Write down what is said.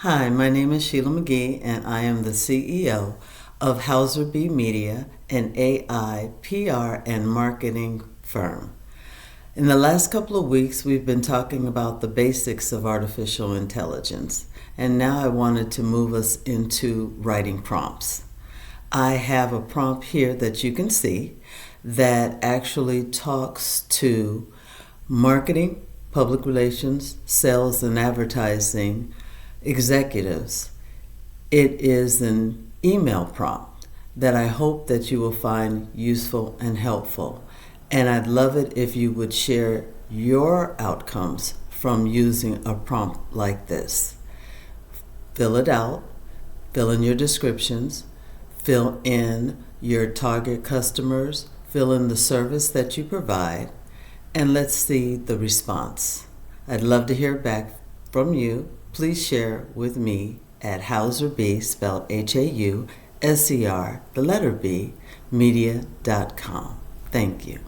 Hi, my name is Sheila McGee, and I am the CEO of Hauser B Media, an AI, PR, and marketing firm. In the last couple of weeks, we've been talking about the basics of artificial intelligence, and now I wanted to move us into writing prompts. I have a prompt here that you can see that actually talks to marketing, public relations, sales, and advertising executives. It is an email prompt that I hope that you will find useful and helpful. And I'd love it if you would share your outcomes from using a prompt like this. Fill it out, fill in your descriptions, fill in your target customers, fill in the service that you provide, and let's see the response. I'd love to hear back from you. Please share with me at HauserB, spelled H-A-U-S-E-R, the letter B, media.com. Thank you.